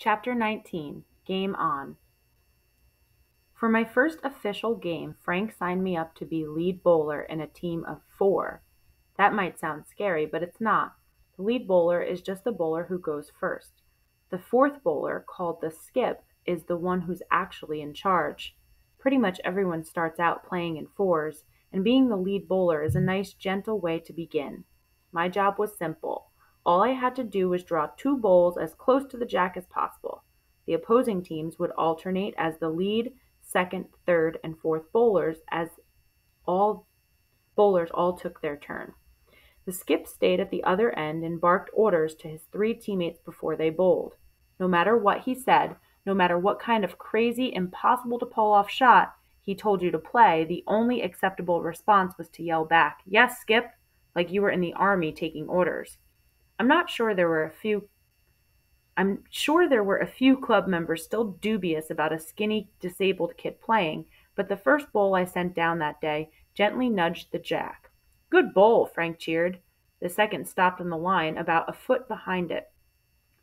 Chapter 19 Game On. For my first official game, Frank signed me up to be lead bowler in a team of four. That might sound scary, but it's not. The lead bowler is just the bowler who goes first. The fourth bowler, called the skip, is the one who's actually in charge. Pretty much everyone starts out playing in fours, and being the lead bowler is a nice, gentle way to begin. My job was simple. All I had to do was draw two bowls as close to the jack as possible. The opposing teams would alternate as the lead, second, third, and fourth bowlers as all bowlers all took their turn. The skip stayed at the other end and barked orders to his three teammates before they bowled. No matter what he said, no matter what kind of crazy, impossible to pull off shot he told you to play, the only acceptable response was to yell back, "Yes, Skip," like you were in the army taking orders. I'm not sure there were a few I'm sure there were a few club members still dubious about a skinny, disabled kid playing, but the first bowl I sent down that day gently nudged the jack. "Good bowl," Frank cheered. The second stopped on the line about a foot behind it.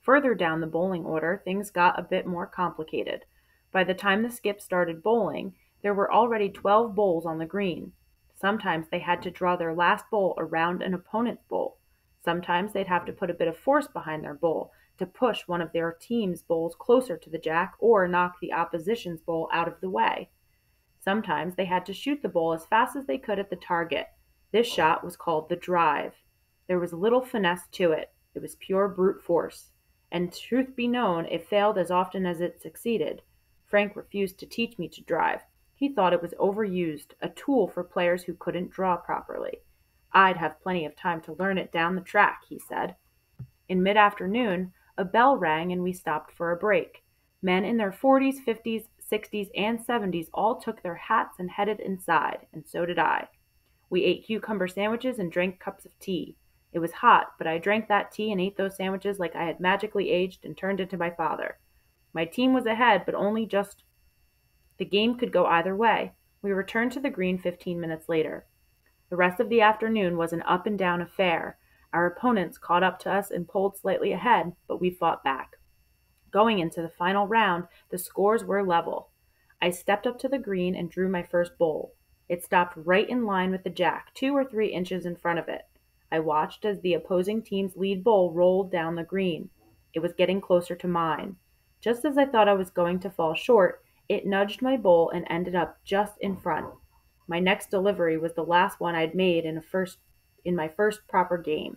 Further down the bowling order, things got a bit more complicated. By the time the skip started bowling, there were already 12 bowls on the green. Sometimes they had to draw their last bowl around an opponent's bowl. Sometimes they'd have to put a bit of force behind their bowl to push one of their team's bowls closer to the jack or knock the opposition's bowl out of the way. Sometimes they had to shoot the bowl as fast as they could at the target. This shot was called the drive. There was little finesse to it. It was pure brute force. And truth be known, it failed as often as it succeeded. Frank refused to teach me to drive. He thought it was overused, a tool for players who couldn't draw properly. I'd have plenty of time to learn it down the track, he said. In mid-afternoon, a bell rang and we stopped for a break. Men in their 40s, 50s, 60s, and 70s all took their hats and headed inside, and so did I. We ate cucumber sandwiches and drank cups of tea. It was hot, but I drank that tea and ate those sandwiches like I had magically aged and turned into my father. My team was ahead, but only just. The game could go either way. We returned to the green 15 minutes later. The rest of the afternoon was an up and down affair. Our opponents caught up to us and pulled slightly ahead, but we fought back. Going into the final round, the scores were level. I stepped up to the green and drew my first bowl. It stopped right in line with the jack, 2 or 3 inches in front of it. I watched as the opposing team's lead bowl rolled down the green. It was getting closer to mine. Just as I thought I was going to fall short, it nudged my bowl and ended up just in front. My next delivery was the last one I'd made in my first proper game.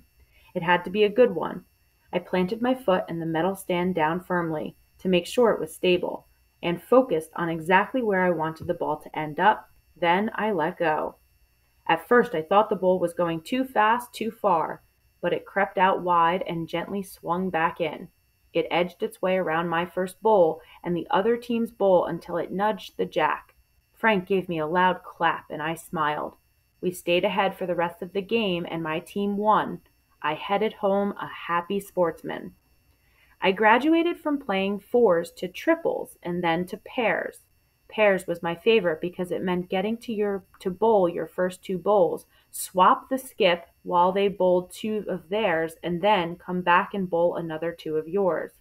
It had to be a good one. I planted my foot and the metal stand down firmly to make sure it was stable, and focused on exactly where I wanted the ball to end up. Then I let go. At first I thought the bowl was going too fast, too far, but it crept out wide and gently swung back in. It edged its way around my first bowl and the other team's bowl until it nudged the jack. Frank gave me a loud clap and I smiled. We stayed ahead for the rest of the game and my team won. I headed home a happy sportsman. I graduated from playing fours to triples and then to pairs. Pairs was my favorite because it meant getting to bowl your first two bowls, swap the skip while they bowled two of theirs, and then come back and bowl another two of yours.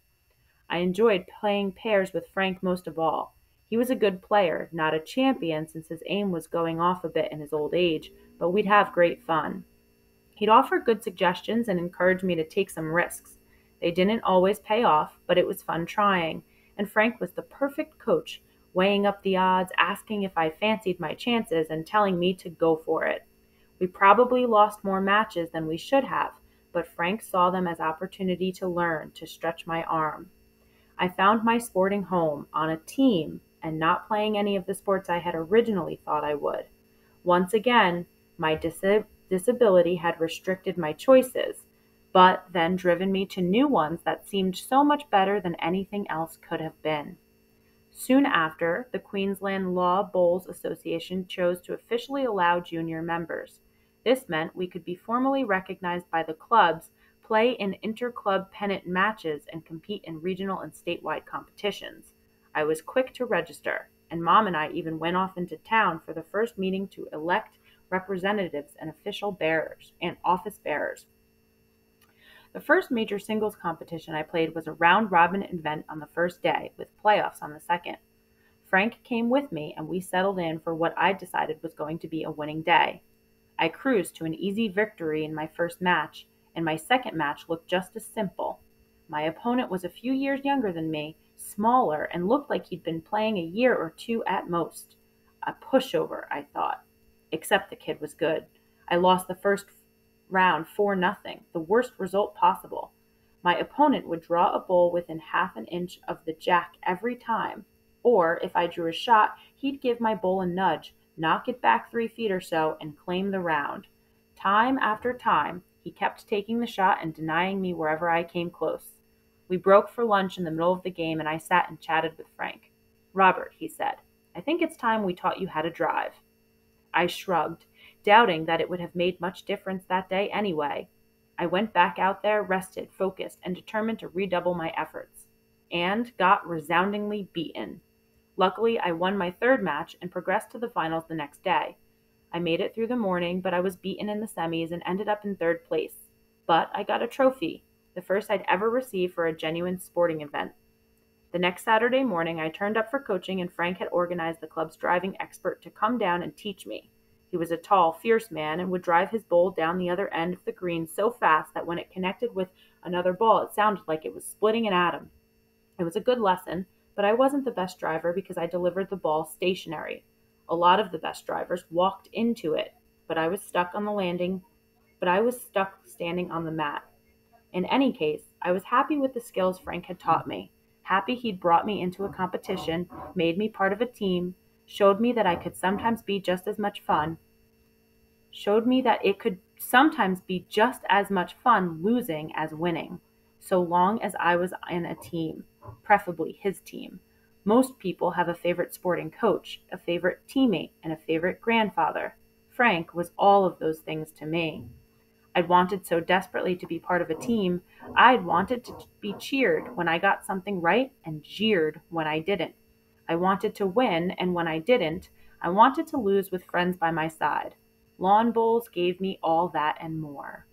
I enjoyed playing pairs with Frank most of all. He was a good player, not a champion since his aim was going off a bit in his old age, but we'd have great fun. He'd offer good suggestions and encourage me to take some risks. They didn't always pay off, but it was fun trying, and Frank was the perfect coach, weighing up the odds, asking if I fancied my chances, and telling me to go for it. We probably lost more matches than we should have, but Frank saw them as opportunity to learn, to stretch my arm. I found my sporting home on a team and not playing any of the sports I had originally thought I would. Once again, my disability had restricted my choices, but then driven me to new ones that seemed so much better than anything else could have been. Soon after, the Queensland Law Bowls Association chose to officially allow junior members. This meant we could be formally recognized by the clubs, play in inter-club pennant matches, and compete in regional and statewide competitions. I was quick to register, and Mom and I even went off into town for the first meeting to elect representatives and official bearers and office bearers. The first major singles competition I played was a round robin event on the first day, with playoffs on the second. Frank came with me, and we settled in for what I decided was going to be a winning day. I cruised to an easy victory in my first match, and my second match looked just as simple. My opponent was a few years younger than me, smaller, and looked like he'd been playing a year or two at most. A pushover, I thought. Except the kid was good. I lost the first round 4-0, the worst result possible. My opponent would draw a bull within half an inch of the jack every time, or if I drew a shot, he'd give my bull a nudge, knock it back 3 feet or so, and claim the round. Time after time, he kept taking the shot and denying me wherever I came close. We broke for lunch in the middle of the game, and I sat and chatted with Frank. "Robert," he said, "I think it's time we taught you how to drive." I shrugged, doubting that it would have made much difference that day anyway. I went back out there, rested, focused, and determined to redouble my efforts. And got resoundingly beaten. Luckily, I won my third match and progressed to the finals the next day. I made it through the morning, but I was beaten in the semis and ended up in third place. But I got a trophy, the first I'd ever received for a genuine sporting event. The next Saturday morning, I turned up for coaching, and Frank had organized the club's driving expert to come down and teach me. He was a tall, fierce man and would drive his bowl down the other end of the green so fast that when it connected with another ball, it sounded like it was splitting an atom. It was a good lesson, but I wasn't the best driver because I delivered the ball stationary. A lot of the best drivers walked into it, but I was stuck standing on the mat. In any case, I was happy with the skills Frank had taught me. Happy he'd brought me into a competition, made me part of a team, showed me that I could sometimes be just as much fun, showed me that it could sometimes be just as much fun losing as winning, so long as I was in a team, preferably his team. Most people have a favorite sporting coach, a favorite teammate, and a favorite grandfather. Frank was all of those things to me. I'd wanted so desperately to be part of a team. I'd wanted to be cheered when I got something right and jeered when I didn't. I wanted to win, and when I didn't, I wanted to lose with friends by my side. Lawn bowls gave me all that and more.